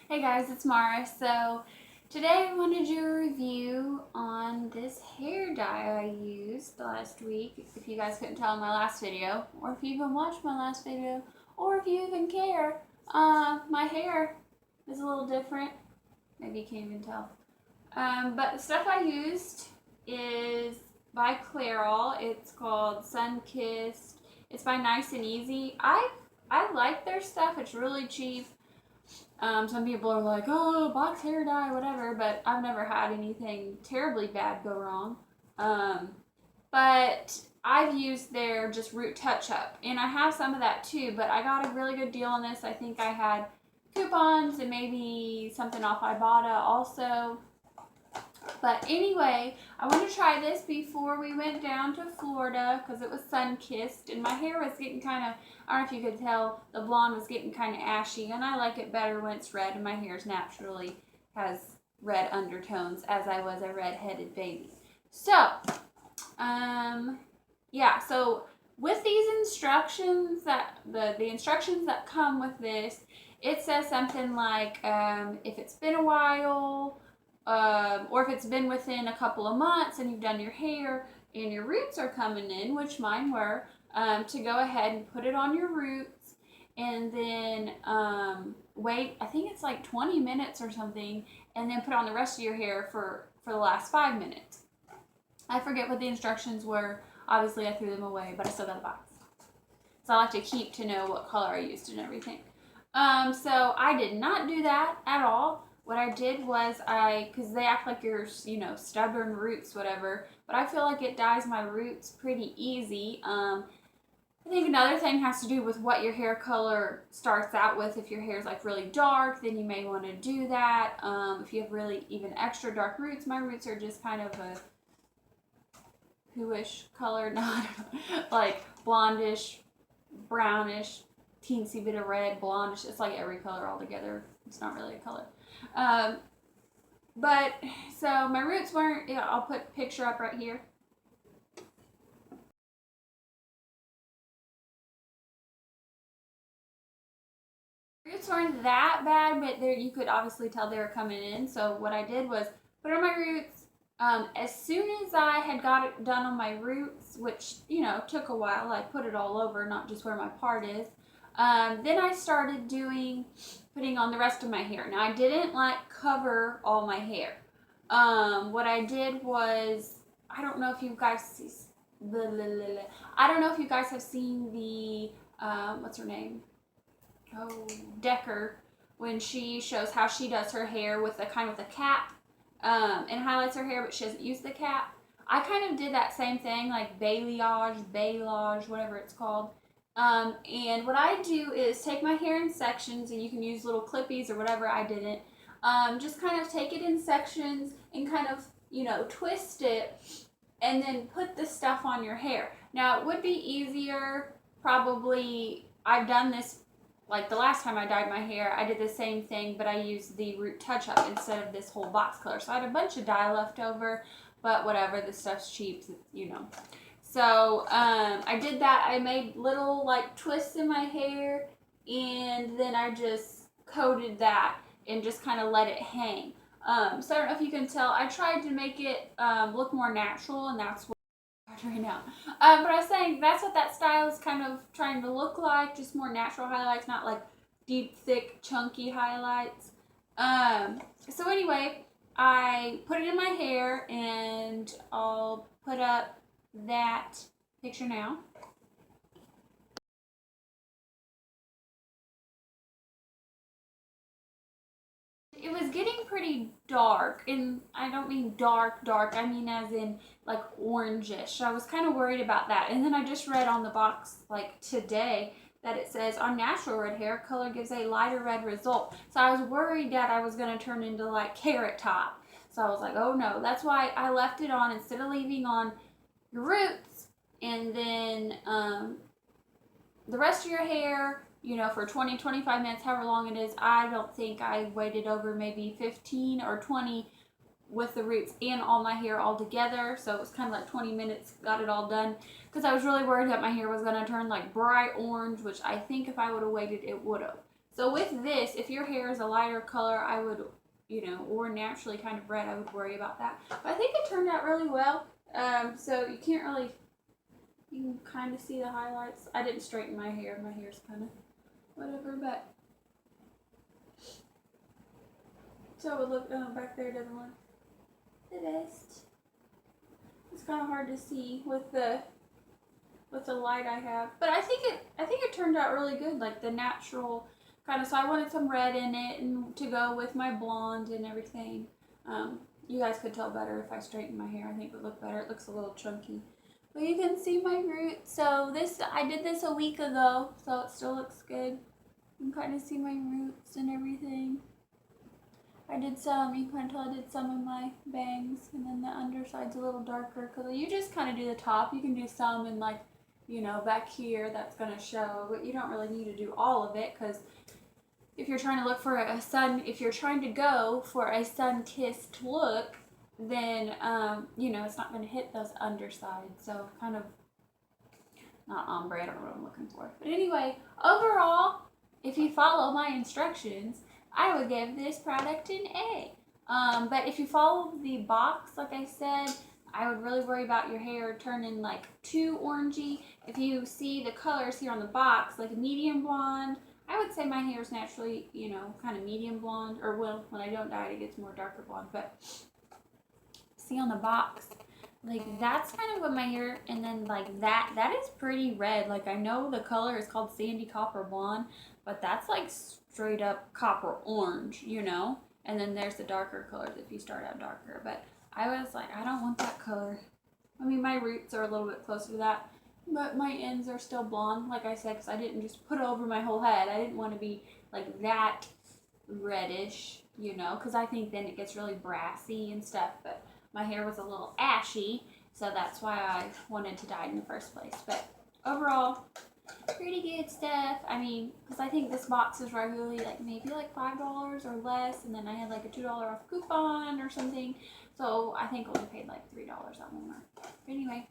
Hey guys, it's Maura. So today I want to do a review on this hair dye I used last week. If you guys couldn't tell in my last video, or if you even watched my last video, or if you even care, my hair is a little different. Maybe you can't even tell. But the stuff I used is by Clairol. It's called Sun Kissed. It's by Nice and Easy. I like their stuff. It's really cheap. Some people are like, oh, box hair dye, whatever, but I've never had anything terribly bad go wrong. But I've used their just root touch up, and I have some of that too, but I got a really good deal on this. I think I had coupons and maybe something off Ibotta also. But anyway, I wanted to try this before we went down to Florida because it was sun-kissed and my hair was getting kind of, I don't know if you could tell, the blonde was getting kind of ashy, and I like it better when it's red, and my hair naturally has red undertones as I was a red-headed baby. So, yeah, so with these instructions, that the instructions that come with this, it says something like if it's been a while, or if it's been within a couple of months and you've done your hair and your roots are coming in, which mine were, to go ahead and put it on your roots and then wait, I think it's like 20 minutes or something, and then put on the rest of your hair for the last 5 minutes. I forget what the instructions were. Obviously, I threw them away, but I still got the box. So I like to keep to know what color I used and everything. So I did not do that at all. What I did was because they act like you're, stubborn roots, whatever, but I feel like it dyes my roots pretty easy. I think another thing has to do with what your hair color starts out with. If your hair is like really dark, then you may want to do that. If you have really even extra dark roots, my roots are just kind of a who-ish color, not like blondish, brownish, teensy bit of red, blondish. It's like every color all together. It's not really a color. But so my roots weren't, I'll put a picture up right here. Roots weren't that bad, but there you could obviously tell they were coming in. So what I did was put on my roots. As soon as I had got it done on my roots, which took a while, I put it all over, not just where my part is. Then I started putting on the rest of my hair. Now I didn't cover all my hair. What I did was, I don't know if you guys see, I don't know if you guys have seen the what's her name? Oh, Decker, when she shows how she does her hair with a kind of a cap, and highlights her hair, but she doesn't use the cap. I kind of did that same thing, like balayage, whatever it's called. And what I do is take my hair in sections, and you can use little clippies or whatever. I didn't. Just kind of take it in sections and kind of, twist it and then put the stuff on your hair. Now, it would be easier, probably, I've done this, like the last time I dyed my hair, I did the same thing, but I used the root touch-up instead of this whole box color. So I had a bunch of dye left over, but whatever, this stuff's cheap, So I did that. I made little twists in my hair, and then I just coated that and just kind of let it hang. So I don't know if you can tell, I tried to make it look more natural, and that's what I'm doing right now. But I was saying that's what that style is kind of trying to look like, just more natural highlights, not like deep, thick, chunky highlights. So anyway, I put it in my hair, and I'll put up that picture now. It was getting pretty dark, and I don't mean dark, I mean as in like orangish. I was kind of worried about that, and then I just read on the box today that it says on natural red hair, color gives a lighter red result. So I was worried that I was going to turn into like carrot top. So I was like, oh no, that's why I left it on instead of leaving on your roots, and then the rest of your hair, for 20-25 minutes, however long it is. I don't think I waited over maybe 15 or 20 with the roots and all my hair all together. So it was kind of like 20 minutes, got it all done. Because I was really worried that my hair was going to turn like bright orange, which I think if I would have waited, it would have. So with this, if your hair is a lighter color, I would, you know, or naturally kind of red, I would worry about that. But I think it turned out really well. So you can't really, you can kind of see the highlights. I didn't straighten my hair. My hair's kind of whatever, but so it look back there doesn't look the best. It's kind of hard to see with the light I have, but I think it turned out really good, like the natural kind of. So I wanted some red in it and to go with my blonde and everything. You guys could tell better if I straightened my hair. I think it would look better. It looks a little chunky. But you can see my roots. So this, I did this a week ago, so it still looks good. You can kind of see my roots and everything. I did some, you can kind of tell I did some in my bangs, and then the underside's a little darker because you just kind of do the top. You can do some in, like, you know, back here, that's going to show, but you don't really need to do all of it because if you're trying to look for a sun, if you're trying to go for a sun-kissed look, then, you know, it's not going to hit those undersides. So kind of not ombre, I don't know what I'm looking for. But anyway, overall, if you follow my instructions, I would give this product an A. But if you follow the box, like I said, I would really worry about your hair turning like too orangey. If you see the colors here on the box, like a medium blonde, I would say my hair is naturally, you know, kind of medium blonde, or well, when I don't dye it, it gets more darker blonde. But see on the box, like that's kind of what my hair, and then like that is pretty red. Like I know the color is called sandy copper blonde, but that's like straight up copper orange, you know. And then there's the darker colors if you start out darker. But I was like, I don't want that color. I mean, my roots are a little bit closer to that, but my ends are still blonde, like I said, because I didn't just put it over my whole head. I didn't want to be like that reddish, you know, because I think then it gets really brassy and stuff. But my hair was a little ashy, so that's why I wanted to dye it in the first place. But overall, pretty good stuff. I mean, because I think this box is regularly like maybe like $5 or less, and then I had like a $2 off coupon or something. So I think I only paid like $3 on Maura. Anyway,